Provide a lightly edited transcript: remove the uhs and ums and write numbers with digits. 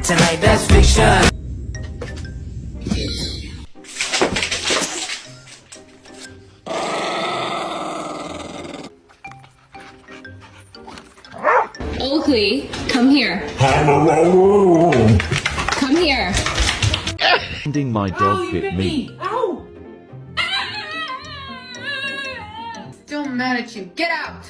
tonight, that's fiction. Oakley, come here. Come here. Ending my dog bit me. Still mad at you. Get out!